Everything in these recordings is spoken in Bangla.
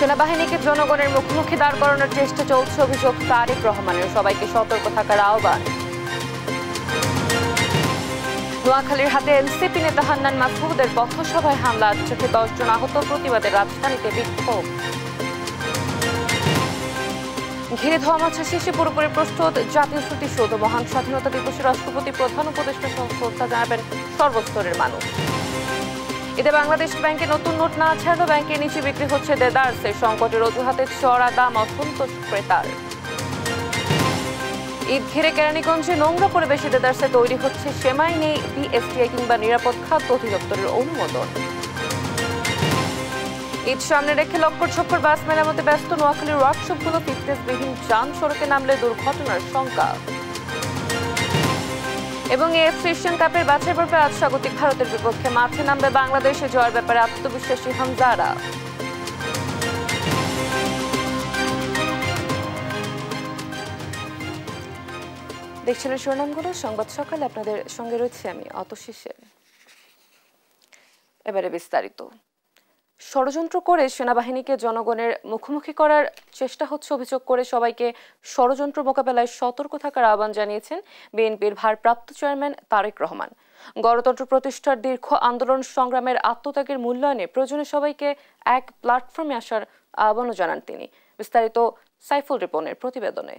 সেনাবাহিনীকে জনগণের মুখোমুখি দাঁড় করানোর চেষ্টা চলছে, অভিযোগ তারেক রহমানের। সবাইকে সতর্ক থাকার আহ্বান। নোয়াখালীর হাতে এনসিপি নেতা হান্নান মাসুদের পথসভায় হামলা, 10 জন আহত, প্রতিবাদে রাজধানীতে বিক্ষোভ। ঘিরে ধোয়ামাছা শেষে পুরোপুরি প্রস্তুত জাতীয় স্মৃতিসৌধ। মহান স্বাধীনতা দিবসে রাষ্ট্রপতি, প্রধান উপদেষ্টা সহ শ্রদ্ধা জানাবেন সর্বস্তরের মানুষ। এতে বাংলাদেশ ব্যাংকে নতুন নোট না ছাড়লেও ব্যাংকের নিচে বিক্রি হচ্ছে দেদারসের। সংকটের অজুহাতে চড়া দাম, অসন্তোষ ক্রেতার। ঈদ ঘিরে কেরানীগঞ্জে নোংরা পরিবেশে দেদারসে তৈরি হচ্ছে সেমাই, নেই বিএসটিআই কিংবা নিরাপদ খাদ্য অধিদপ্তরের অনুমোদন। ঈদ সামনে রেখে লক্কর ছক্কর বাস মেরামতে ব্যস্ত নোয়াখালীর ওয়ার্কশপগুলো। ফিটনেসবিহীন যান সড়কে নামলে দুর্ঘটনার শঙ্কা। এবং এএফসি এশিয়ান কাপের বাছাই পর্বে আজ স্বাগতিক ভারতের বিপক্ষে মাঠে নামবে বাংলাদেশে। জয়ের ব্যাপারে আত্মবিশ্বাসী হামজারা। দেখছিলেন শিরোনামগুলো। সংবাদ সকালে আপনাদের সঙ্গে রয়েছে আমি অতসী সেন। এবারে বিস্তারিত। ষড়যন্ত্র করে সেনাবাহিনীকে জনগণের মুখোমুখি করার চেষ্টা হচ্ছে অভিযোগ করে সবাইকে ষড়যন্ত্র মোকাবেলায় সতর্ক থাকার আহ্বান জানিয়েছেন বিএনপির ভারপ্রাপ্ত চেয়ারম্যান তারেক রহমান। গণতন্ত্র প্রতিষ্ঠার দীর্ঘ আন্দোলন সংগ্রামের আত্মত্যাগের মূল্যায়নে প্রয়োজনে সবাইকে এক প্ল্যাটফর্মে আসার আহ্বানও জানান তিনি। বিস্তারিত সাইফুল রিপনের প্রতিবেদনে।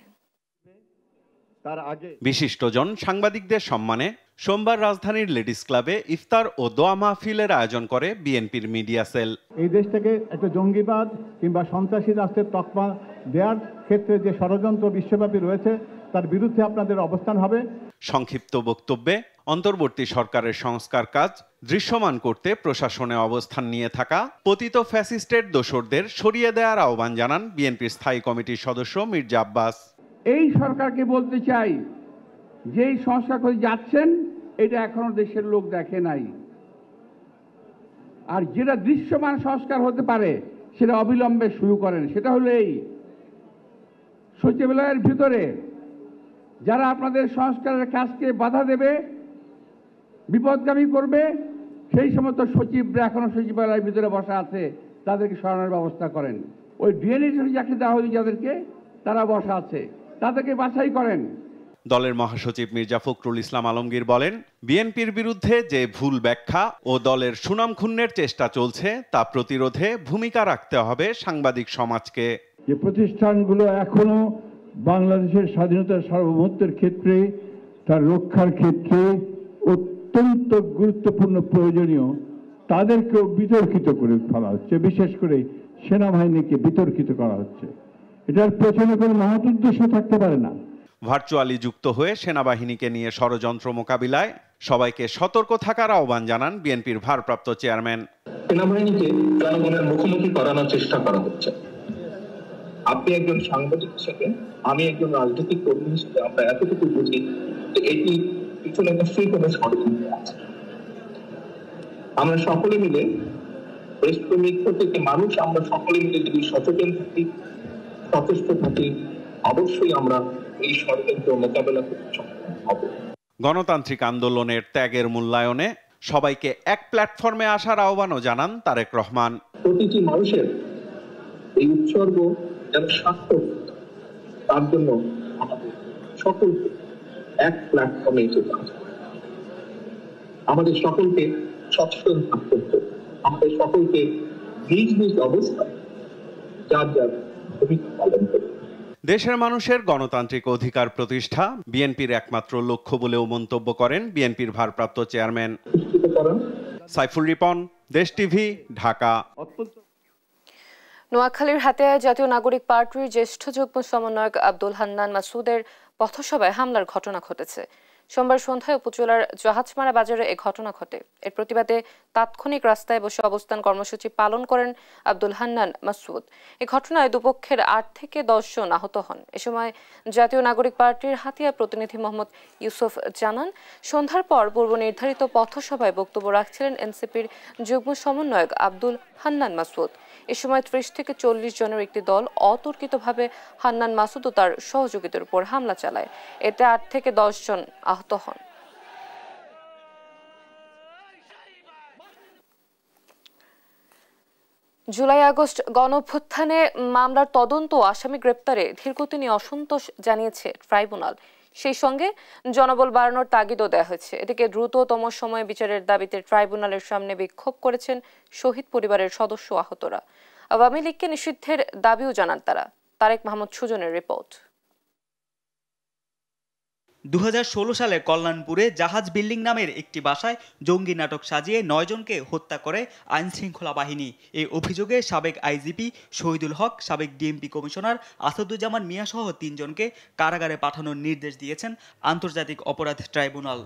বিশিষ্টজন সাংবাদিকদের সম্মানে সোমবার রাজধানীর লেডিস ক্লাবে ইফতার ও দোয়া মাহফিলের আয়োজন করে বিএনপির মিডিয়া সেল। এই দেশটাকে একটা জঙ্গিবাদ কিংবা সন্ত্রাসী রাষ্ট্রের তকমা দেওয়ার ক্ষেত্রে যে ষড়যন্ত্র বিশ্বব্যাপী রয়েছে তার বিরুদ্ধে আপনাদের অবস্থান হবে। সংক্ষিপ্ত বক্তব্যে অন্তর্বর্তী সরকারের সংস্কার কাজ দৃশ্যমান করতে প্রশাসনে অবস্থান নিয়ে থাকা পতিত ফ্যাসিস্টের দোসরদের সরিয়ে দেওয়ার আহ্বান জানান বিএনপির স্থায়ী কমিটির সদস্য মির্জা আব্বাস। এই সরকারকে বলতে চাই, যেই সংস্কার করে যাচ্ছেন এটা এখনো দেশের লোক দেখে নাই। আর যেটা দৃশ্যমান সংস্কার হতে পারে সেটা অবিলম্বে শুরু করেন। সেটা হলো এই সচিবালয়ের ভিতরে যারা আপনাদের সংস্কারের কাজকে বাধা দেবে, বিপদগামী করবে, সেই সমস্ত সচিবরা এখনো সচিবালয়ের ভিতরে বসা আছে, তাদেরকে সরানোর ব্যবস্থা করেন। ওই ডিএনএ যাকে দেওয়া হয়েছে যাদেরকে, তারা বসা আছে, তাদেরকে বাছাই করেন। দলের মহাসচিব মির্জা ফখরুল ইসলাম আলমগীর বলেন, বিএনপির বিরুদ্ধে যে ভুল ব্যাখ্যা ও দলের সুনাম ক্ষুণ্ণের চেষ্টা চলছে তা প্রতিরোধে ভূমিকা রাখতে হবে সাংবাদিক সমাজকে। যে প্রতিষ্ঠানগুলো এখনো বাংলাদেশের স্বাধীনতার সার্বভৌমত্বের ক্ষেত্রে, তার রক্ষার ক্ষেত্রে অত্যন্ত গুরুত্বপূর্ণ প্রয়োজনীয়, তাদেরকেও বিতর্কিত করে ফেলা হচ্ছে। বিশেষ করে সেনাবাহিনীকে বিতর্কিত করা হচ্ছে। এটার পেছনে কোনো মহৎ উদ্দেশ্য থাকতে পারে না। ভার্চুয়ালি যুক্ত হয়ে সেনাবাহিনীকে নিয়ে ষড়যন্ত্র মোকাবিলায় সবাইকে সতর্ক থাকার আহ্বান জানান বিএনপির ভারপ্রাপ্ত চেয়ারম্যান। সেনাবাহিনীকে জনগণের মুখোমুখি করানোর চেষ্টা করা হচ্ছে। আপনি একজন সাংবাদিক হিসেবে, আমি একজন রাজনৈতিক কর্মী হিসেবে আমরা এতটুকু বুঝি যে এটি পিছনে নিশ্চয়ই কোনো ষড়যন্ত্র আছে। আমরা সকলে মিলে দেশপ্রেমিক থেকে মানুষ, আমরা সকলে মিলে যদি সচেতন থাকি, সচেষ্ট থাকি, অবশ্যই আমরা এই ষড়যন্ত্র মোকাবেলা করতে সক্ষম হব। গণতান্ত্রিক আন্দোলনের ত্যাগের মূল্যায়নে সবাইকে এক প্ল্যাটফর্মে আসার আহ্বানও জানান তারেক রহমান। প্রতিটি মানুষের এই উৎসর্গ যেন সার্থক, তার জন্য আমাদের সকলকে এক প্ল্যাটফর্মে এসে আমাদের সকলকে সচেতন থাকতে হবে। আমাদের সকলকে নিজ নিজ অবস্থায় যার যার ভূমিকা পালন করতে। দেশের মানুষের গণতান্ত্রিক অধিকার প্রতিষ্ঠা বিএনপির একমাত্র লক্ষ্য বলেও মন্তব্য করেন বিএনপির ভারপ্রাপ্ত চেয়ারম্যান। সাইফুল রিপন, দেশ টিভি, ঢাকা। নোয়াখালীর হাতে জাতীয় নাগরিক পার্টির জ্যেষ্ঠ যুগ্ম সমন্বয়ক আব্দুল হান্নান মাসুদের পথসভায় হামলার ঘটনা ঘটেছে। সোমবার সন্ধ্যায় উপজেলার জাহাজমারা বাজারে এ ঘটনা ঘটে। এর প্রতিবাদে তাৎক্ষণিক রাস্তায় বসে অবস্থান কর্মসূচি পালন করেন আব্দুল হান্নান মাসুদ। এ ঘটনায় দুপক্ষের 8 থেকে 10 জন আহত হন। এ সময় জাতীয় নাগরিক পার্টির হাতিয়া প্রতিনিধি মোহাম্মদ ইউসুফ জানান, সন্ধ্যার পর পূর্ব নির্ধারিত পথসভায় বক্তব্য রাখছিলেন এনসিপির যুগ্ম সমন্বয়ক আব্দুল হান্নান মাসুদ। এ সময় 30 থেকে 40 জনের একটি দল অতর্কিতভাবে হান্নান মাসুদ ও তার সহযোগীদের উপর হামলা চালায়। এতে 8 থেকে 10 জন আহত হন। জুলাই আগস্ট গণঅভ্যুত্থানে মামলার তদন্ত ও আসামি গ্রেপ্তারে ধীরগতি নিয়ে অসন্তোষ জানিয়েছে ট্রাইব্যুনাল। সেই সঙ্গে জনবল বাড়ানোর তাগিদও দেওয়া হয়েছে। এদিকে দ্রুততম সময়ে বিচারের দাবিতে ট্রাইব্যুনালের সামনে বিক্ষোভ করেছেন শহীদ পরিবারের সদস্য আহতরা। আওয়ামী লীগকে নিষিদ্ধের দাবিও জানান তারা। তারেক মাহমুদ সুজনের রিপোর্ট। 2016 সালে কল্যাণপুরে জাহাজ বিল্ডিং নামের একটি বাসায় জঙ্গি নাটক সাজিয়ে 9 জনকে হত্যা করে আইনশৃঙ্খলা বাহিনী। এই অভিযোগে সাবেক আইজিপি শহীদুল হক, সাবেক ডিএমপি কমিশনার আসাদুজ্জামান মিয়া সহ 3 জনকে কারাগারে পাঠানোর নির্দেশ দিয়েছেন আন্তর্জাতিক অপরাধ ট্রাইব্যুনাল।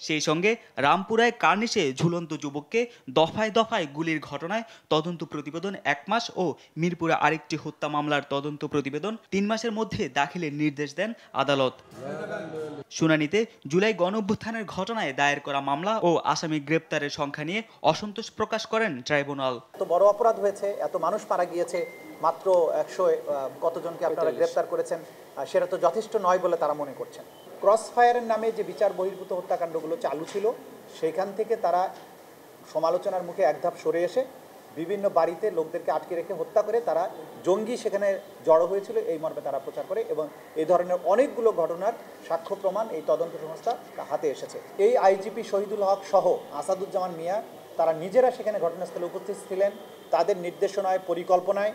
সেই সঙ্গে রামপুরায় কার্নিশে ঝুলন্ত যুবককে দফায় দফায় গুলির ঘটনায় তদন্ত প্রতিবেদন 1 মাস ও মিরপুরে আরেকটি হত্যা মামলার তদন্ত প্রতিবেদন 3 মাসের মধ্যে দাখিলের নির্দেশ দেন আদালত। শুনানিতে জুলাই গণঅভ্যুত্থানের ঘটনায় দায়ের করা মামলা ও আসামি গ্রেপ্তারের সংখ্যা নিয়ে অসন্তোষ প্রকাশ করেন ট্রাইব্যুনাল। এত বড় অপরাধ হয়েছে, এত মানুষ মারা গিয়েছে, মাত্র 100 কতজনকে আপনারা গ্রেপ্তার করেছেন, সেটা তো যথেষ্ট নয় বলে তারা মনে করছেন। ক্রস ফায়ারের নামে যে বিচার বহির্ভূত হত্যাকাণ্ডগুলো চালু ছিল, সেখান থেকে তারা সমালোচনার মুখে এক ধাপ সরে এসে বিভিন্ন বাড়িতে লোকদেরকে আটকে রেখে হত্যা করে তারা জঙ্গি সেখানে জড়ো হয়েছিল এই মর্মে তারা প্রচার করে এবং এই ধরনের অনেকগুলো ঘটনার সাক্ষ্য প্রমাণ এই তদন্ত সংস্থা হাতে এসেছে। এই আইজিপি শহীদুল হক সহ আসাদুজ্জামান মিয়া তারা নিজেরা সেখানে ঘটনাস্থলে উপস্থিত ছিলেন। তাদের নির্দেশনায়, পরিকল্পনায়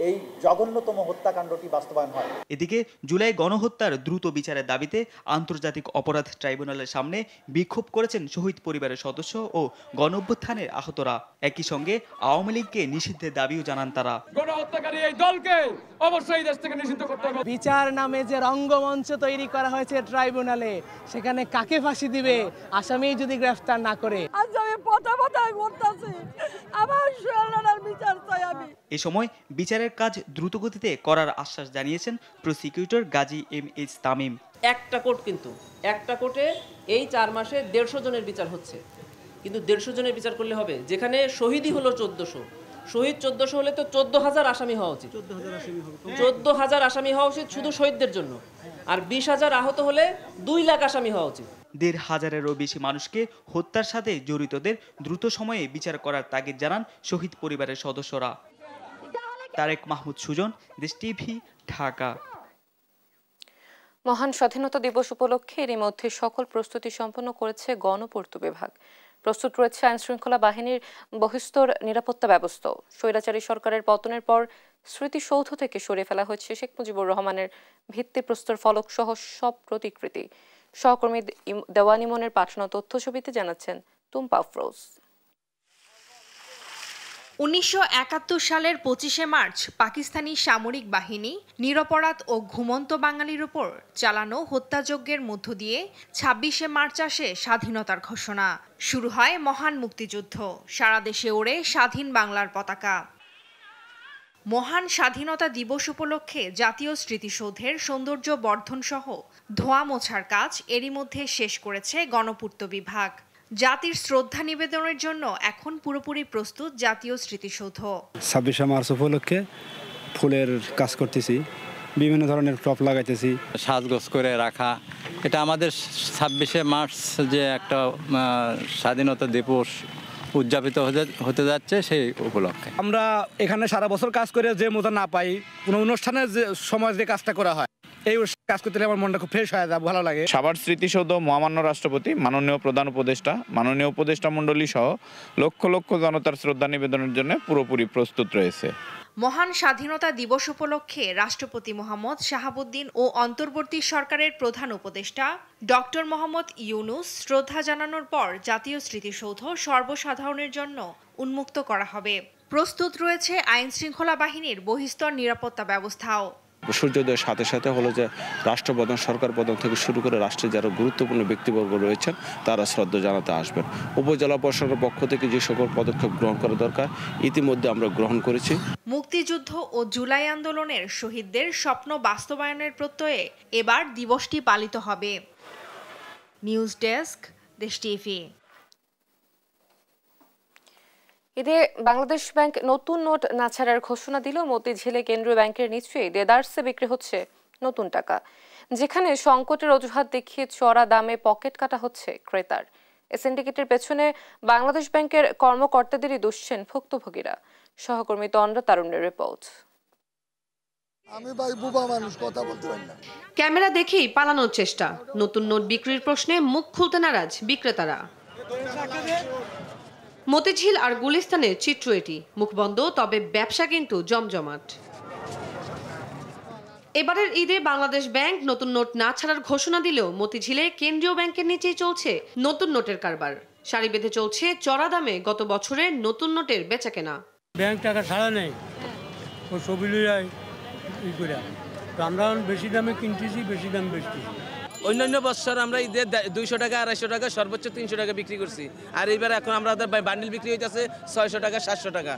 এই জঘন্যতম হত্যাকাণ্ডটি বাস্তবায়ন হয়। এদিকে জুলাই গণহত্যার দ্রুত বিচারের দাবিতে আন্তর্জাতিক অপরাধ ট্রাইব্যুনালের সামনে বিক্ষোভ করেছেন শহীদ পরিবারের সদস্য ও গণঅভ্যুত্থানের আহতরা। একই সঙ্গে আওয়ামী লীগকে নিষিদ্ধের দাবিও জানান তারা। গণহত্যাকারী এই দলকে অবশ্যই দেশ থেকে নিষিদ্ধ করতে হবে। বিচার নামে যে রঙ্গমঞ্চ তৈরি করা হয়েছে ট্রাইব্যুনালে, সেখানে কাকে ফাঁসি দিবে আসামি যদি গ্রেফতার না করে? আজ আমি পটাপটাই করতেছি, আমার সোনার বিচার চাই আমি। এ সময় বিচারের কাজ দ্রুতগতিতে করার আশ্বাস জানিয়েছেন প্রসিকিউটর গাজী এম.এইচ. তামিম। একটা কোর্টে এই 4 মাসে 150 জনের বিচার হচ্ছে, কিন্তু 150 জনের বিচার করলে হবে? যেখানে শহীদই হলো 1400, শহীদ 1400 হলে তো 14,000 আসামি হওয়া উচিত। 14,000 আসামি হওয়া উচিত শুধু শহীদদের জন্য, আর 20,000 আহত হলে 2 লাখ আসামি হওয়া উচিত। 1,500-এরও বেশি মানুষকে হত্যার সাথে জড়িতদের দ্রুত সময়ে বিচার করার তাগিদ জানান শহীদ পরিবারের সদস্যরা। তারেক মাহমুদ সুজন, দেশ টিভি, ঢাকা। মহান স্বাধীনতা দিবস উপলক্ষে এরই মধ্যে সকল প্রস্তুতি সম্পন্ন করেছে গণপূর্ত বিভাগ। প্রস্তুত রয়েছে আইনশৃঙ্খলা বাহিনীর বহিস্তর নিরাপত্তা ব্যবস্থা। স্বৈরাচারী সরকারের পতনের পর স্মৃতিসৌধ থেকে সরিয়ে ফেলা হয়েছে শেখ মুজিবুর রহমানের ভিত্তিপ্রস্তর ফলক সহ সব প্রতিকৃতি। সহকর্মী দেওয়ান ইমনের পাঠানো তথ্যছবিতে জানাচ্ছেন টুম্পা আফরোজ। 1971 সালের 25শে মার্চ পাকিস্তানি সামরিক বাহিনী নিরপরাধ ও ঘুমন্ত বাঙালির উপর চালানো হত্যাযজ্ঞের মধ্য দিয়ে 26শে মার্চ আসে স্বাধীনতার ঘোষণা। শুরু হয় মহান মুক্তিযুদ্ধ। সারা দেশে ওড়ে স্বাধীন বাংলার পতাকা। মহান স্বাধীনতা দিবস উপলক্ষে জাতীয় স্মৃতিসৌধের সৌন্দর্য বর্ধন সহ ধোয়া মোছার কাজ এরই মধ্যে শেষ করেছে গণপূর্ত বিভাগ। জাতির শ্রদ্ধা নিবেদনের জন্য এখন পুরোপুরি প্রস্তুত জাতীয় স্মৃতিসৌধ। 26শে মার্চ উপলক্ষে ফুলের কাজ করতেছি, বিভিন্ন ধরনের টপ লাগাইতেছি, সাজগোজ করে রাখা। এটা আমাদের 26শে মার্চ যে একটা স্বাধীনতা দিবস উদযাপিত হতে যাচ্ছে সেই উপলক্ষে আমরা এখানে সারা বছর কাজ করে যে মজা না পাই, কোনো অনুষ্ঠানের যে সময় যে কাজটা করা হয়, এই কাজ করতে আমার মনটা খুব ফ্রেশ হয়ে যায়, ভালো লাগে। সাভার স্মৃতিসৌধ মহামান্য রাষ্ট্রপতি, মাননীয় প্রধান উপদেষ্টা, মাননীয় উপদেষ্টা মণ্ডলী সহ লক্ষ লক্ষ জনতার শ্রদ্ধা নিবেদনের জন্য পুরোপুরি প্রস্তুত রয়েছে। মহান স্বাধীনতা দিবস উপলক্ষে রাষ্ট্রপতি মোহাম্মদ শাহাবুদ্দিন ও অন্তর্বর্তী সরকারের প্রধান উপদেষ্টা ডক্টর মোহাম্মদ ইউনুস শ্রদ্ধা জানানোর পর জাতীয় স্মৃতিসৌধ সর্বসাধারণের জন্য উন্মুক্ত করা হবে। প্রস্তুত রয়েছে আইনশৃঙ্খলা বাহিনীর বহিস্তর নিরাপত্তা ব্যবস্থাও। সূর্যোদয়ের সাথে সাথে হলো যে রাষ্ট্রপ্রধান, সরকার প্রধান থেকে শুরু করে রাষ্ট্রের যারা গুরুত্বপূর্ণ ব্যক্তিবর্গ রয়েছেন তারা শ্রদ্ধা জানাতে আসবেন। উপজেলা প্রশাসনের পক্ষ থেকে যে সকল পদক্ষেপ গ্রহণ করা দরকার ইতিমধ্যে আমরা গ্রহণ করেছি। মুক্তিযুদ্ধ ও জুলাই আন্দোলনের শহীদদের স্বপ্ন বাস্তবায়নের প্রত্যয়ে এবার দিবসটি পালিত হবে। নিউজ ডেস্ক, দেশ টিভি। এতে বাংলাদেশ ব্যাংক নতুন নোট না ছাড়ার ঘোষণা দিল। মতিঝিলে কেন্দ্রীয় ব্যাংকের নিচেই দেদারসে বিক্রি হচ্ছে নতুন টাকা, যেখানে সংকটের অজুহাত দেখিয়ে চড়া দামে পকেট কাটা হচ্ছে ক্রেতার। এই সিন্ডিকেটের পেছনে বাংলাদেশ ব্যাংকের কর্মকর্তাদেরই দুষছেন ভুক্তভোগীরা। সহকর্মী তন্দ্রা তারুণ্যের রিপোর্ট। আমি ভাই বুবা মানুষ, কথা বলতে পারি না। ক্যামেরা দেখেই পালানোর চেষ্টা, নতুন নোট বিক্রির প্রশ্নে মুখ খুলতে নারাজ বিক্রেতারা। মতিঝিল আর গুলিস্তানের চিত্র এটি, মুখ বন্ধ তবে ব্যবসা কিন্তু জমজমাট। এবারের ঈদে বাংলাদেশ ব্যাংক নতুন নোট না ছাড়ার ঘোষণা দিলেও মতিঝিলে কেন্দ্রীয় ব্যাংকের নিচেই চলছে নতুন নোটের কারবার। সারি বেঁধে চলছে চড়া দামে গত বছরের নতুন নোটের বেচাকেনা। ব্যাংক টাকা ছাড়া নেই, ও ছবি লইয়াই ই করে আমরা বেশি দামে কিনতেছি, বেশি দাম বেচতেছি। অন্যান্য বছর আমরা ঈদে 200 টাকা 250 টাকা সর্বোচ্চ 300 টাকা বিক্রি করছি, আর এইবার এখন আমাদের বান্ডিল বিক্রি হইতেছে 600 টাকা 700 টাকা।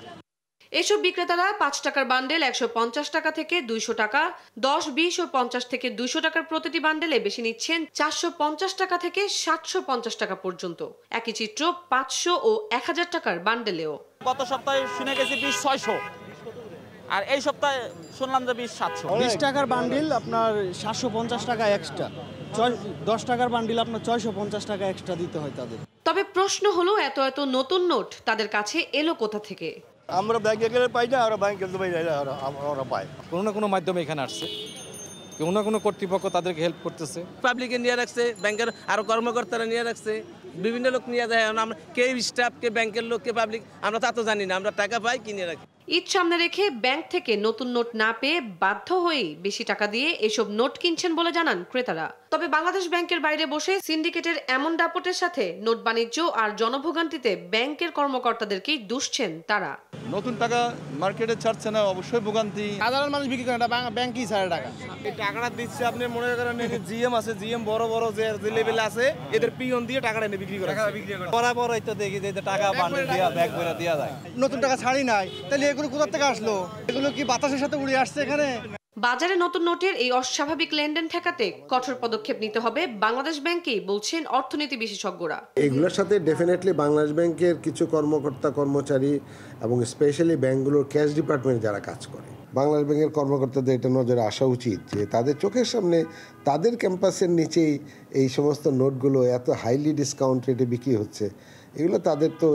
এসব বিক্রেতারা 5 টাকার বান্ডেল 150 টাকা থেকে 200 টাকা, 10, 20 ও 50 থেকে 200 টাকার প্রতিটি বান্ডেলে বেশি নিচ্ছেন 450 টাকা থেকে 750 টাকা পর্যন্ত। একই চিত্র 500 ও 1000 টাকার বান্ডেলেও। গত সপ্তাহে শুনে গেছি 20-600, আর এই সপ্তাহে শুনলাম যে 20-700। 20 টাকার বান্ডিল আপনার 750 টাকা এক্সট্রা, 10 টাকার বান্ডিল আপনার 650 টাকা এক্সট্রা দিতে হয় তাদের। তবে প্রশ্ন হলো এত এত নতুন নোট তাদের কাছে এলো কোথা থেকে? আমরা ব্যাংকে গেলে পাই না, আমরা ব্যাংকে গেলে পাই না, আমরা পাই কোনো না কোনো মাধ্যমে এখানে আসছে, কোনো না কোনো কর্তৃপক্ষ তাদেরকে হেল্প করতেছে। পাবলিকে নিয়ে রাখছে, ব্যাংকের আরো কর্মকর্তারা নিয়ে রাখছে, বিভিন্ন লোক নিয়ে যায়। আমরা কে স্টাফ, কে ব্যাংকের লোক, কে পাবলিক, আমরা তা তো জানি না। আমরা টাকা পাই, কিনে রাখি। ঈদ সামনে রেখে ব্যাংক থেকে নতুন নোট না পেয়ে বাধ্য হয়ে বেশি টাকা দিয়ে এসব নোট কিনছেন বলে জানান ক্রেতারা। তবে বাংলাদেশ ব্যাংকের বাইরে বসে সিন্ডিকেটের এমন দাপটের সাথে নোট বাণিজ্য আর জনভোগান্তিতে ব্যাংকের কর্মকর্তাদেরকেই দুষছেন তারা। নতুন টাকা মার্কেটে ছাড়ছে না, অবশ্যই ভোগান্তি। সাধারণ মানুষ বিক্রি করে না, ব্যাংকই ছাড়ে টাকা। এই টাকাটা দিচ্ছে আপনি মনে করেন জিএম আছে, জিএম বড় বড় যে লেভেল আছে, এদের পিয়ন দিয়ে টাকাটা এনে বিক্রি করে। বরাবর তো দেখি যে টাকা বান্ডেল দিয়া ব্যাগ করে দেওয়া যায়। নতুন টাকা ছাড়ি নাই, তাহলে এগুলো কোথা থেকে আসলো? এগুলো কি বাতাসের সাথে উড়ে আসছে এখানে? বাজারে নতুন নোটের এই অস্বাভাবিক লেনদেন ঠেকাতে কঠোর পদক্ষেপ নিতে হবে বাংলাদেশ ব্যাংকেই বলছেন অর্থনীতি বিশেষজ্ঞরা। এগুলোর সাথে ডেফিনেটলি বাংলাদেশ ব্যাংকের কিছু কর্মকর্তা কর্মচারী এবং স্পেশালি ব্যাংকগুলোর ক্যাশ ডিপার্টমেন্টে যারা কাজ করে, বাংলাদেশ ব্যাংকের কর্মকর্তাদের এটা নজরে আসা উচিত যে তাদের চোখের সামনে তাদের ক্যাম্পাসের নিচেই এই সমস্ত নোটগুলো এত হাইলি ডিসকাউন্ট রেটে বিক্রি হচ্ছে, এগুলো তাদের তো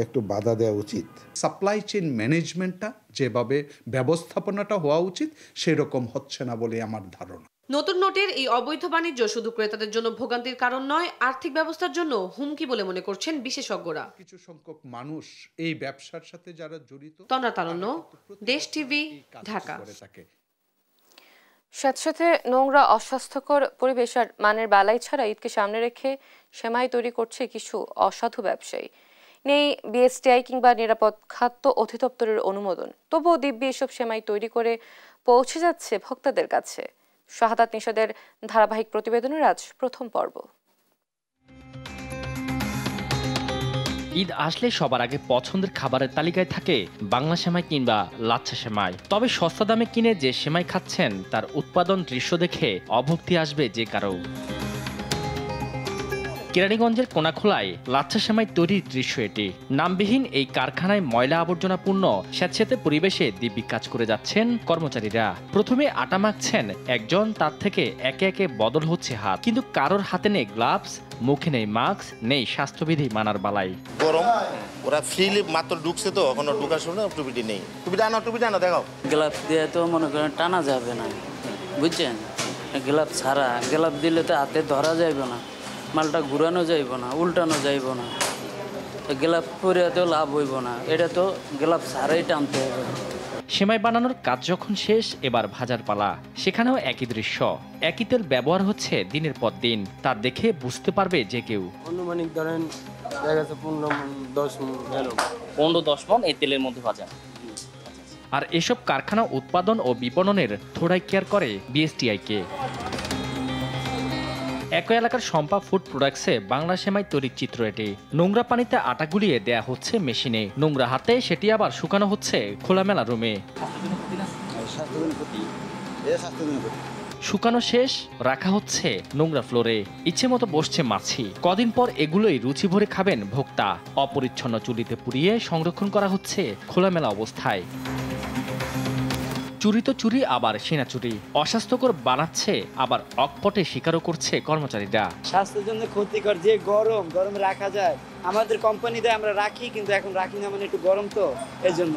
একটু বাধা দেওয়া উচিত। সাপ্লাই চেইন ম্যানেজমেন্টটা যেভাবে ব্যবস্থাপনাটা হওয়া উচিত সেরকম হচ্ছে না বলে আমার ধারণা। নতুন নোটের এই অবৈধ বাণিজ্য শুধু ক্রেতাদের জন্য ভোগান্তির কারণ নয়, আর্থিক ব্যবস্থার জন্য হুমকি বলে মনে করছেন বিশেষজ্ঞরা। কিছু সংখ্যক মানুষ এই ব্যবসার সাথে যারা জড়িত। তন্দ্রা তারুণ্য, দেশ টিভি, ঢাকা। সাথে সাথে নোংরা, অস্বাস্থ্যকর পরিবেশ আর মানের বালাই ছাড়া ঈদকে সামনে রেখে সেমাই তৈরি করছে কিছু অসাধু ব্যবসায়ী। নেই বিএসটিআই কিংবা নিরাপদ খাদ্য অধিদপ্তরের অনুমোদন, তবুও দিব্যি এসব সেমাই তৈরি করে পৌঁছে যাচ্ছে ভোক্তাদের কাছে। শাহাদাত নিশাদের ধারাবাহিক প্রতিবেদনের আজ প্রথম পর্ব। ঈদ আসলে সবার আগে পছন্দের খাবারের তালিকায় থাকে বাংলা সেমাই কিংবা লাচ্ছা সেমাই। তবে সস্তা দামে কিনে যে সেমাই খাচ্ছেন তার উৎপাদন দৃশ্য দেখে অভক্তি আসবে যে কারো। কেরানীগঞ্জের কোনাখোলায় লাচ্ছা সেমাই তৈরির দৃশ্য এটি। নামবিহীন এই কারখানায় ময়লা আবর্জনাপূর্ণ স্যাঁতস্যাঁতে পরিবেশে দিব্যি কাজ করে যাচ্ছেন কর্মচারীরা। প্রথমে আটা মাখছেন একজন, তার থেকে একে একে বদল হচ্ছে হাত, কিন্তু কারোর হাতে নেই গ্লাভস, মুখে নেই মাস্ক, নেই স্বাস্থ্যবিধি মানার বালাই। গরম, ওরা ফ্রিলি মাত্র ঢুকছে তো, এখনো ঢুকার সময় টুপিটি নেই। টুপিটা আনো দেখাও। গ্লাভস দিয়ে তো মনে করেন টানা যাবে না, বুঝছেন? গ্লাভস ছাড়া, গ্লাভস দিলে তো হাতে ধরা যাইবে না, মালটা ঘুরানো যাইব না, উল্টানো যাইব না, গ্লাভস পরে তো লাভ হইব না, এটা তো গ্লাভস ছাড়াই টানতে হবে। সেমাই বানানোর কাজ যখন শেষ, এবার ভাজার পালা। সেখানেও একই দৃশ্য, একই তেল ব্যবহার হচ্ছে দিনের পর দিন। তার দেখে বুঝতে পারবে যে কেউ। অনুমানিক ধরেন 15-10 মণ এই তেলের মধ্যে ভাজা। আর এসব কারখানা উৎপাদন ও বিপণনের থোড়াই কেয়ার করে বিএসটিআইকে। একই এলাকার শম্পা ফুড প্রোডাক্টসে বাংলা সেমাই তৈরির চিত্র এটি। নোংরা পানিতে আটা গুলিয়ে দেয়া হচ্ছে মেশিনে, নোংরা হাতে সেটি আবার শুকানো হচ্ছে খোলামেলা রুমে। শুকানো শেষ, রাখা হচ্ছে নোংরা ফ্লোরে, ইচ্ছে মতো বসছে মাছি। কদিন পর এগুলোই রুচি ভরে খাবেন ভোক্তা। অপরিচ্ছন্ন চুলিতে পুড়িয়ে সংরক্ষণ করা হচ্ছে খোলামেলা অবস্থায়। চুরি তো চুরি, আবার সেনা চুরি। অস্বাস্থ্যকর বানাচ্ছে, আবার অকপটে স্বীকারও করছে কর্মচারীরা। স্বাস্থ্যের জন্য ক্ষতিকর, যে গরম রাখা যায়, আমাদের কোম্পানিতে আমরা রাখি, কিন্তু এখন রাখি না, মানে একটু গরম তো এই জন্য।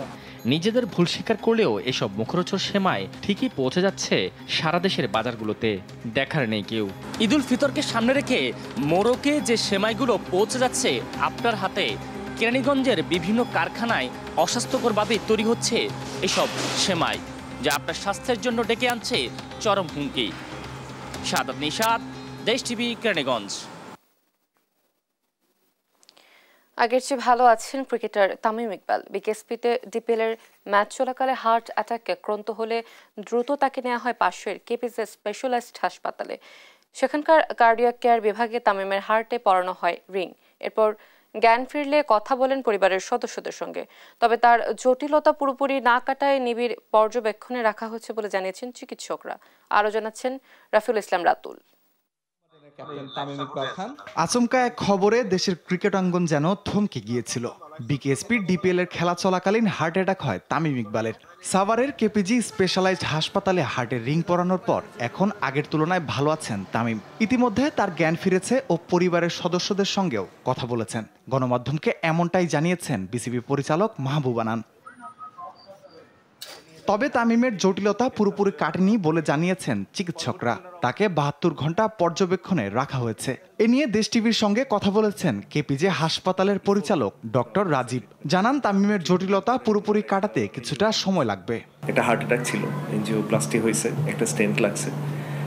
নিজেদের ভুল স্বীকার করলেও এসব মুখরোচক সেমাই ঠিকই পৌঁছে যাচ্ছে সারা দেশের বাজারগুলোতে, দেখার নেই কেউ। ঈদুল ফিতরকে সামনে রেখে মোড়কে যে সেমাইগুলো পৌঁছে যাচ্ছে আপনার হাতে, কেরানীগঞ্জের বিভিন্ন কারখানায় অস্বাস্থ্যকরভাবে তৈরি হচ্ছে এসব সেমাই, যা আপনার স্বাস্থ্যের জন্য ডেকে আনছে চরম হুমকি। সাদাত নিশাত, দেশ টিভি, কেরানীগঞ্জ। আগের চেয়ে ভালো আছেন ক্রিকেটার তামিম ইকবাল। বিকেএসপিতে ডিপিএলের ম্যাচ চলাকালে হার্ট অ্যাটাকে আক্রান্ত হলে দ্রুত তাকে নেওয়া হয় পাশের কেপিজে স্পেশালাইজড হাসপাতালে। সেখানকার কার্ডিয়াক কেয়ার বিভাগে তামিমের হার্টে পরানো হয় রিং। এরপর জ্ঞান ফিরলে কথা বলেন পরিবারের সদস্যদের সঙ্গে। তবে তার জটিলতা পুরোপুরি না কাটায় নিবিড় পর্যবেক্ষণে রাখা হচ্ছে বলে জানিয়েছেন চিকিৎসকরা। আরও জানাচ্ছেন রাফিউল ইসলাম রাতুল। আচমকা এক খবরে দেশের ক্রিকেট অঙ্গন যেন থমকে গিয়েছিল। বিকেএসপি ডিপিএল এর খেলা চলাকালীন হার্ট অ্যাটাক হয় তামিম ইকবালের। সাভারের কেপিজি স্পেশালাইজড হাসপাতালে হার্টের রিং পরানোর পর এখন আগের তুলনায় ভালো আছেন তামিম। ইতিমধ্যে তার জ্ঞান ফিরেছে ও পরিবারের সদস্যদের সঙ্গেও কথা বলেছেন। গণমাধ্যমকে এমনটাই জানিয়েছেন বিসিবি পরিচালক মাহবুব আনান। তবে তামিমের জটিলতা পুরোপুরি কাটেনি বলে জানিয়েছেন চিকিৎসকরা। তাকে 72 ঘন্টা পর্যবেক্ষণে রাখা হয়েছে। এ নিয়ে দেশ টিভির সঙ্গে কথা বলেছেন কেপিজে হাসপাতালের পরিচালক ডক্টর রাজীব। জানান তামিমের জটিলতা পুরোপুরি কাটাতে কিছুটা সময় লাগবে। এটা হার্ট অ্যাটাক ছিল, এনজিওপ্লাস্টি হয়েছে, একটা স্টেন্ট লাগছে,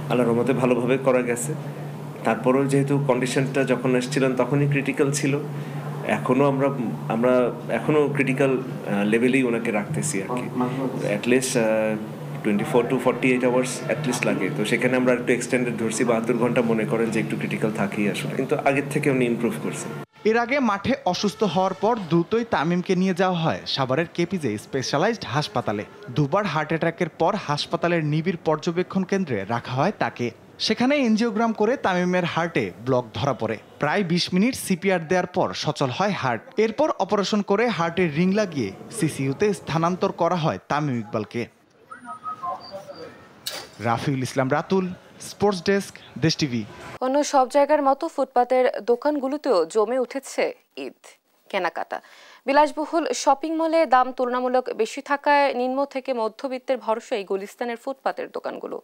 আল্লাহর রহমতে ভালোভাবে করা গেছে। তারপরেও যেহেতু কন্ডিশনটা যখন এসেছিলেন তখনই ক্রিটিক্যাল ছিল, আমরা এখনো ক্রিটিক্যাল লেভেলেই ওনাকে রাখতেছি আর কি। অ্যাটলিস্ট 24 to 48 আওয়ার্স অ্যাটলিস্ট লাগে। তো সেখানে আমরা একটু এক্সটেন্ডেড ধরছি, 72 ঘন্টা মনে করেন যে একটু ক্রিটিক্যাল থাকেই আসলে, কিন্তু আগের থেকে উনি ইমপ্রুভ করছেন। এর আগে মাঠে অসুস্থ হওয়ার পর দ্রুতই তামিমকে নিয়ে যাওয়া হয় সাভারের কেপিজে স্পেশালাইজড হাসপাতালে। দুবার হার্ট অ্যাটাকের পর হাসপাতালের নিবিড় পর্যবেক্ষণ কেন্দ্রে রাখা হয় তাকে। সেখানে এনজিওগ্রাম করে তামিমের হার্টে ব্লক ধরা পড়ে। প্রায় 20 মিনিট সিপিআর দেওয়ার পর সচল হয় হার্ট। এরপর অপারেশন করে হার্টের রিং লাগিয়ে সিসিইউতে স্থানান্তর করা হয় তামিম ইকবালকে। রাফিউল ইসলাম রাতুল, স্পোর্টস ডেস্ক, দেশ টিভি। অন্য সব জায়গার মতো ফুটপাতের দোকানগুলোতেও জমে উঠেছে ঈদ কেনাকাটা। বিলাসবহুল শপিং মলে দাম তুলনামূলক বেশি থাকায় নিম্ন থেকে মধ্যবিত্তের ভরসায় গুলিস্তানের ফুটপাতের দোকানগুলো।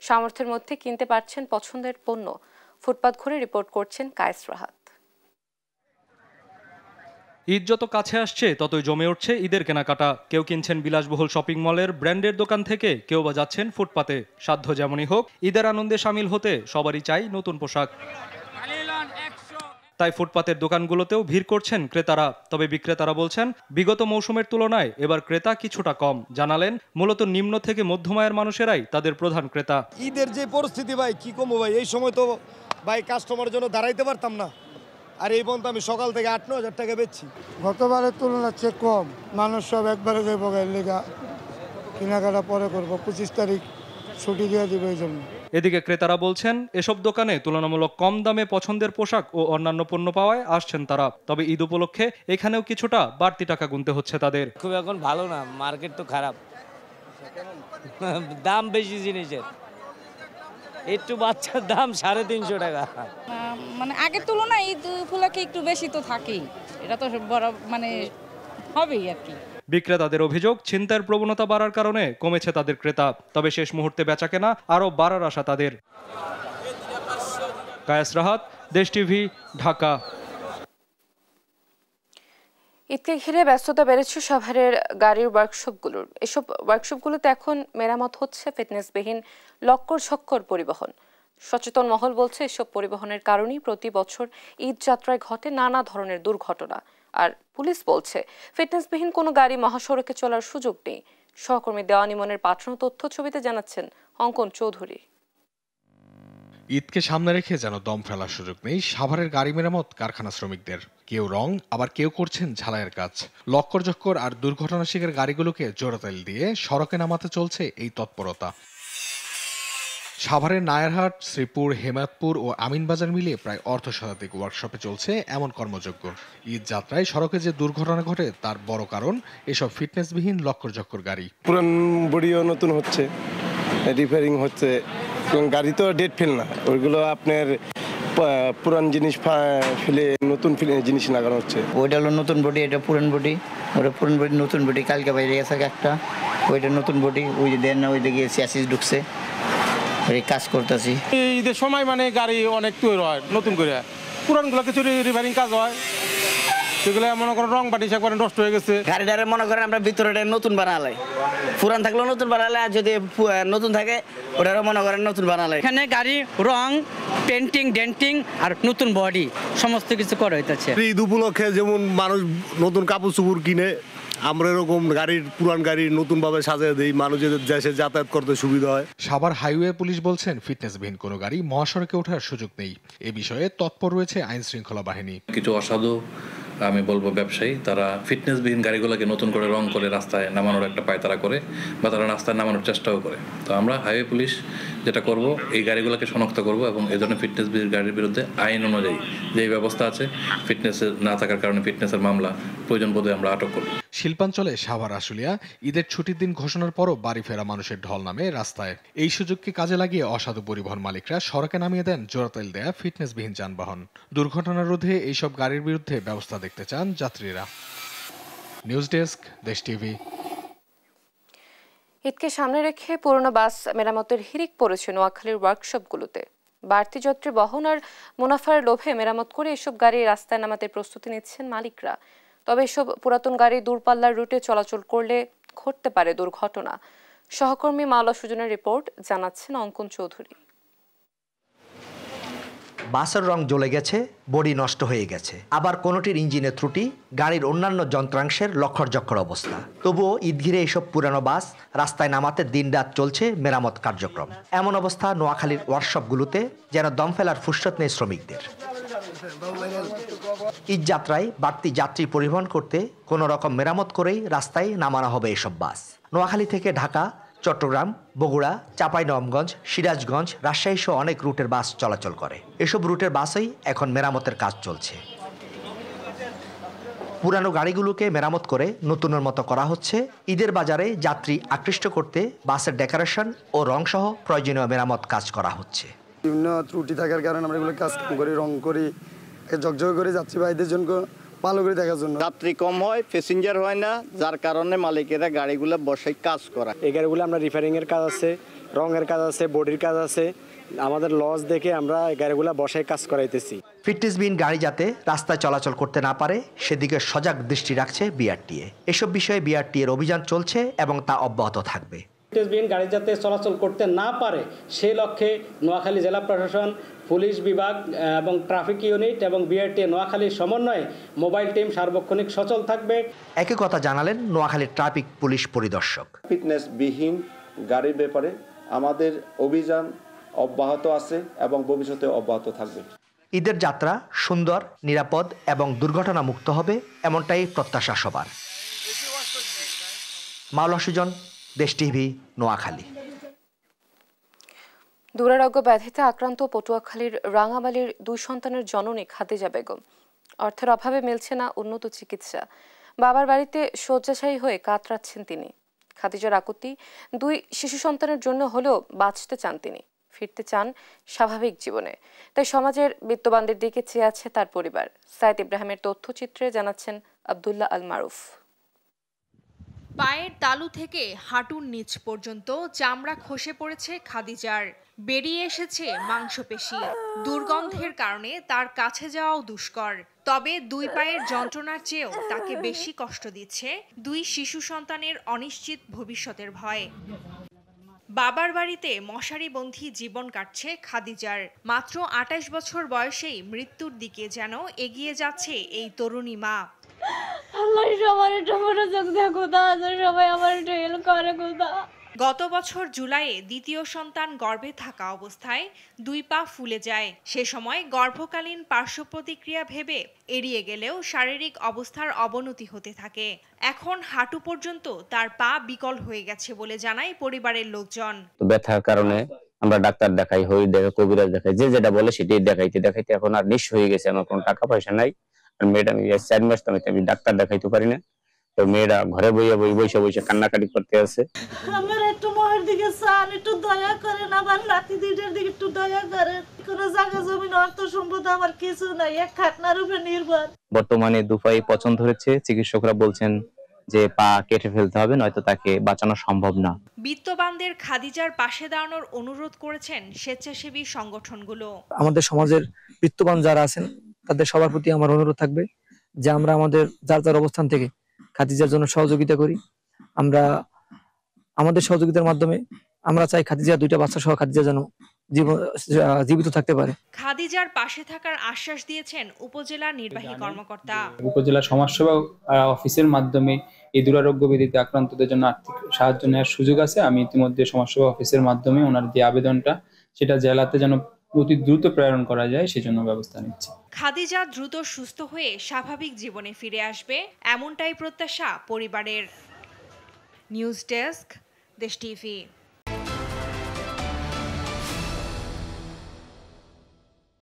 সামর্থ্যের মধ্যে কিনতে পারছেন পছন্দের পণ্য। ফুটপাত ঘুরে রিপোর্ট করছেন কায়েস রাহাত। ঈদ যত কাছে আসছে ততই জমে উঠছে ঈদের কেনাকাটা। কেউ কিনছেন বিলাসবহুল শপিং মলের ব্র্যান্ডের দোকান থেকে, কেউ বা যাচ্ছেন ফুটপাতে। সাধ্য যেমনই হোক, ঈদের আনন্দে সামিল হতে সবারই চাই নতুন পোশাক। তাই ফুটপাতের দোকানগুলোতেও ভিড় করছেন ক্রেতারা। তবে বিক্রেতারা বলছেন বিগত মৌসুমের তুলনায় এবার ক্রেতা কিছুটা কম। জানালেন মূলত নিম্ন থেকে মধ্যম আয়ের মানুষেরাই তাদের প্রধান ক্রেতা। ঈদের যে পরিস্থিতি ভাই, কি কমবো ভাই, এই সময় তো ভাই কাস্টমারের জন্য দাঁড়াইতে পারতাম না। আর এই পর্যন্ত আমি সকাল থেকে 8-9 টাকা বেচছি। গতবারের তুলনার চেয়ে কম। মানুষ সব একবারে যাইব লেগা, কেনাকাটা পরে করবো, 25 তারিখ ছুটি দিয়ে দিবে এই জন্য। এদিকে ক্রেতারা বলছেন এসব দোকানে তুলনামূলক কম দামে পছন্দের পোশাক ও অন্যান্য পণ্য পাওয়ায় আসছেন তারা। তবে ঈদ উপলক্ষে এখানেও কিছুটা বাড়তি টাকা গুনতে হচ্ছে তাদের। খুব এখন ভালো না, মার্কেট তো খারাপ, দাম বেশি জিনিসের। একটু বাচ্চার দাম 350 টাকা। মানে আগের তুলনায় ঈদ উপলক্ষে একটু বেশি তো থাকেই, এটা তো বড় মানে হবেই আর কি। বিক্রেতাদের অভিযোগ ছিনতাইয়ের প্রবণতা বাড়ার কারণে কমেছে তাদের ক্রেতা। তবে শেষ মুহূর্তে বেচাকেনা আরও বাড়ার আশা তাদের। কায়েস রাহাত, দেশ টিভি, ঢাকা। ঈদকে ঘিরে ব্যস্ততা বেড়েছে সাভারের গাড়ির ওয়ার্কশপগুলোর। এসব ওয়ার্কশপগুলোতে এখন মেরামত হচ্ছে ফিটনেসবিহীন লক্কর ঝক্কর পরিবহন। সচেতন মহল বলছে এসব পরিবহনের কারণেই প্রতি বছর ঈদ যাত্রায় ঘটে নানা ধরনের দুর্ঘটনা। আর পুলিশ বলছে ফিটনেসবিহীন কোনো গাড়ি মহাসড়কে চলার সুযোগ নেই। সহকর্মী দেওয়ান ইমনের পাঠানো তথ্য ছবিতে জানাচ্ছেন অঙ্কন চৌধুরী। ঈদকে সামনে রেখে যেন দম ফেলার সুযোগ নেই সাভারের গাড়ি মেরামত কারখানা শ্রমিকদের। কেউ রং, আবার কেউ করছেন ঝালাইয়ের কাজ। লক্কর চক্কর আর দুর্ঘটনা শিকার গাড়িগুলোকে জোড়াতাল দিয়ে সড়কে নামাতে চলছে এই তৎপরতা। সাভারের নায়ারহাট, শ্রীপুর, হেমায়তপুর ও আমিনবাজার মিলিয়ে প্রায় অর্ধশতাধিক ওয়ার্কশপে চলছে এমন কর্মযজ্ঞ। ঈদ যাত্রায় সড়কে যে দুর্ঘটনা ঘটে তার বড় কারণ এসব ফিটনেসবিহীন লক্কর গাড়ি। পুরান বডিও নতুন হচ্ছে, রিপেয়ারিং হচ্ছে, গাড়ি তো ডেট ফেল না, ওইগুলো আপনার পুরান জিনিস ফেলে নতুন জিনিস লাগানো হচ্ছে। ওইটা হলো নতুন বডি, এটা পুরান বডি, ওটা পুরান বডি নতুন বডি, কালকে বাইরে গেছে একটা, ওইটা নতুন বডি, ওই যে দেন না ওই দিকে চ্যাসিস ঢুকছে, কাজ করতেছি। ঈদের সময় মানে গাড়ি অনেক তৈরি হয় নতুন করে, পুরানগুলো কিছু রিপেয়ারিং কাজ হয়, সেগুলো মনে করেন রং বাটিশ একবার নষ্ট হয়ে গেছে। গাড়িটারে মনে করেন আমরা ভিতরে নতুন বানালে, পুরান থাকলেও নতুন বানালে, আর যদি নতুন থাকে ওটারও মনে করেন নতুন বানালে। এখানে গাড়ি রং, পেন্টিং, ডেন্টিং আর নতুন বডি সমস্ত কিছু করা হইতেছে। ঈদ উপলক্ষে যেমন মানুষ নতুন কাপড় চোপড় কিনে, আমরা এরকম গাড়ির পুরান গাড়ি নতুনভাবে সাজিয়ে দিই, মানুষের দেশে যাতায়াত করতে সুবিধা হয়। সাভার হাইওয়ে পুলিশ বলছেন ফিটনেসবিহীন কোনো গাড়ি মহাসড়কে ওঠার সুযোগ নেই। এ বিষয়ে তৎপর রয়েছে আইন শৃঙ্খলা বাহিনী। কিছু অসাধু আমি বলবো ব্যবসায়ী, তারা ফিটনেসবিহীন গাড়িগুলোকে নতুন করে রং করে রাস্তায় নামানোর একটা পায়তারা করে, বা তারা রাস্তায় নামানোর চেষ্টাও করে। তো আমরা হাইওয়ে পুলিশ যেটা করব, এই গাড়িগুলোকে শনাক্ত করব এবং এই ধরনের ফিটনেসবিহীন গাড়ির বিরুদ্ধে আইন অনুযায়ী যে ব্যবস্থা আছে, ফিটনেস না থাকার কারণে ফিটনেসের মামলা প্রয়োজন বোধে আমরা আটক করব। শিল্পাঞ্চলে সাভার আশুলিয়া ঈদের ছুটির দিন ঘোষণার পরও বাড়ি ফেরা মানুষের ঢল নামে রাস্তায়। এই সুযোগকে কাজে লাগিয়ে অসাধু পরিবহন মালিকরা সড়কে নামিয়ে দেন জোড়াতেল দেয়া ফিটনেসবিহীন যানবাহন। দুর্ঘটনা রোধে এইসব গাড়ির বিরুদ্ধে ব্যবস্থা দেখতে চান যাত্রীরা। নিউজ ডেস্ক, দেশ টিভি। ঈদকে সামনে রেখে পুরনো বাস মেরামতের হিড়িক পড়েছে নোয়াখালীর ওয়ার্কশপগুলোতে। বাড়তি যাত্রী বহন আর মুনাফার লোভে মেরামত করে এসব গাড়ি রাস্তায় নামাতে প্রস্তুতি নিচ্ছেন মালিকরা। তবে এসব পুরাতন গাড়ি দূরপাল্লার রুটে চলাচল করলে ঘটতে পারে দুর্ঘটনা। সহকর্মী মাওলা সুজনের রিপোর্ট, জানাচ্ছেন অঙ্কন চৌধুরী। বাসের রং জ্বলে গেছে, বডি নষ্ট হয়ে গেছে, আবার কোনোটির ইঞ্জিনের ত্রুটি, গাড়ির অন্যান্য যন্ত্রাংশের লক্ষর অবস্থা। তবুও ঈদ ঘিরে এইসব পুরানো বাস রাস্তায় নামাতে দিনরাত চলছে মেরামত কার্যক্রম। এমন অবস্থা নোয়াখালীর ওয়ার্কশপগুলোতে, যেন দম ফেলার ফুরসত নেই শ্রমিকদের। ঈদ যাত্রায় বাড়তি যাত্রী পরিবহন করতে কোনো রকম মেরামত করেই রাস্তায় নামানো হবে এসব বাস। নোয়াখালী থেকে ঢাকা, চট্টগ্রাম, বগুড়া, চাঁপাইনবাবগঞ্জ, সিরাজগঞ্জ, রাজশাহী সহ অনেক রুটের বাস চলাচল করে। এসব রুটের বাসেই এখন মেরামতের কাজ চলছে। পুরানো গাড়িগুলোকে মেরামত করে নতুনের মতো করা হচ্ছে। ঈদের বাজারে যাত্রী আকৃষ্ট করতে বাসের ডেকোরেশন ও রং সহ প্রয়োজনীয় মেরামত কাজ করা হচ্ছে। বিভিন্ন ত্রুটি থাকার কারণে আমরা এগুলো কাজ করি, রং করি, ঝকঝকে করে যাত্রী ভাইদের জন্য ভালো করে দেখার জন্য। যাত্রী কম হয়, প্যাসেঞ্জার হয় না, যার কারণে মালিকেরা গাড়িগুলো বসে কাজ করা। এই গাড়িগুলো আমরা রিপেয়ারিং এর কাজ আছে, রঙের কাজ আছে, বডির কাজ আছে, আমাদের লস দেখে আমরা গাড়িগুলো বসে কাজ করাইতেছি। ফিটনেসবিহীন গাড়ি যাতে রাস্তায় চলাচল করতে না পারে সেদিকে সজাগ দৃষ্টি রাখছে বিআরটিএ। এসব বিষয়ে বিআরটিএর অভিযান চলছে এবং তা অব্যাহত থাকবে। ফিটনেসবিহীন গাড়ি যাতে চলাচল করতে না পারে সেই লক্ষ্যে নোয়াখালী জেলা প্রশাসন, পুলিশ বিভাগ এবং ট্রাফিক ইউনিট এবং বিআরটিএ নোয়াখালীর সমন্বয়ে মোবাইল টিম সার্বক্ষণিক সচল থাকবে। একই কথা জানালেন নোয়াখালী ট্রাফিক পুলিশ পরিদর্শক। ফিটনেসবিহীন গাড়ির ব্যাপারে আমাদের অভিযান অব্যাহত আছে এবং ভবিষ্যতে অব্যাহত থাকবে। ঈদের যাত্রা সুন্দর, নিরাপদ এবং দুর্ঘটনা মুক্ত হবে, এমনটাই প্রত্যাশা সবার। মাওলা সুজন, দেশ টিভি, নোয়াখালী। দুরারোগ্য ব্যাধিতে আক্রান্ত পটুয়াখালীর রাঙামালির 2 সন্তানের জননী খাদিজা বেগম। অর্থের অভাবে মিলছে না উন্নত চিকিৎসা। বাবার বাড়িতে শয্যাশায়ী হয়ে কাতরাচ্ছেন তিনি। খাদিজার আকুতি, 2 শিশু সন্তানের জন্য হলেও বাঁচতে চান তিনি, ফিরতে চান স্বাভাবিক জীবনে। তাই সমাজের বিত্তবানদের দিকে চেয়ে আছে তার পরিবার। সাইদ ইব্রাহিমের তথ্যচিত্রে জানাচ্ছেন আব্দুল্লাহ আল মারুফ। পায়ের তালু থেকে হাঁটুর নিচ পর্যন্ত চামড়া খসে পড়েছে খাদিজার, বেরিয়ে এসেছে মাংসপেশি। দুর্গন্ধের কারণে তার কাছে যাওয়াও দুষ্কর। তবে 2 পায়ের যন্ত্রণার চেয়েও তাকে বেশি কষ্ট দিচ্ছে 2 শিশু সন্তানের অনিশ্চিত ভবিষ্যতের ভয়। বাবার বাড়িতে মশারিবন্ধী জীবন কাটছে খাদিজার। মাত্র 28 বছর বয়সেই মৃত্যুর দিকে যেন এগিয়ে যাচ্ছে এই তরুণী মা। গত বছর জুলাইয়ে দ্বিতীয় সন্তান গর্ভে থাকা অবস্থায় 2 পা ফুলে যায়। সে সময় গর্ভকালীন পার্শ্ব প্রতিক্রিয়া ভেবে এড়িয়ে গেলেও শারীরিক অবস্থার অবনতি হতে থাকে। এখন হাঁটু পর্যন্ত তার পা বিকল হয়ে গেছে বলে জানায় পরিবারের লোকজন। ব্যথার কারণে আমরা ডাক্তার দেখাই, হই দেখাই, কবিরাজ দেখাই, যে যেটা বলে সেটাই দেখাইতে দেখাইতে এখন আর নিঃস্ব হয়ে গেছে। আমার কোনো টাকা পয়সা নাই। আর মেয়েটা আমি 4 মাস আমি ডাক্তার দেখাইতে পারি না। তো মেয়েরা ঘরে বসে বসে কান্নাকাটি করতে আছে। আমার একটু মোহের দিকে চান, একটু দয়া করেন, আমার নাতি দুইটার দিকে একটু দয়া করেন। কোনো জায়গা জমিন অর্থ সম্পদ আমার কিছু নাই, এক খাটনার উপরে নির্ভর। বর্তমানে দুপাই পচন ধরেছে, চিকিৎসকরা বলছেন যে পা কেটে ফেলতে হবে, নয়তো তাকে বাঁচানো সম্ভব না। বিত্তবানদের খাদিজার পাশে দাঁড়ানোর অনুরোধ করেছেন স্বেচ্ছাসেবী সংগঠনগুলো। আমাদের সমাজের বিত্তবান যারা আছেন তাদের সবার প্রতি আমার অনুরোধ থাকবে যে আমরা আমাদের যার অবস্থান থেকে খাদিজার জন্য সহযোগিতা করি। আমরা আমাদের সহযোগিতার মাধ্যমে আমরা চাই খাদিজা 2টা বাচ্চা সহ খাদিজা যেন জীবিত থাকতে পারে। খাদিজার পাশে থাকার আশ্বাস দিয়েছেন উপজেলা নির্বাহী কর্মকর্তা। উপজেলা সমাজসেবা অফিসের মাধ্যমে এই দুরারোগ্য ব্যাধিতে আক্রান্তদের জন্য আর্থিক সাহায্য নেওয়ার সুযোগ আছে। আমি ইতিমধ্যে সমাজসেবা অফিসের মাধ্যমে ওনার যে আবেদনটা সেটা জেলাতে যেন অতি দ্রুত প্রেরণ করা যায় সেজন্য ব্যবস্থা নিচ্ছে। খাদিজা দ্রুত সুস্থ হয়ে স্বাভাবিক জীবনে ফিরে আসবে, এমনটাই প্রত্যাশা পরিবারের। নিউজ ডেস্ক, দেশ টিভি।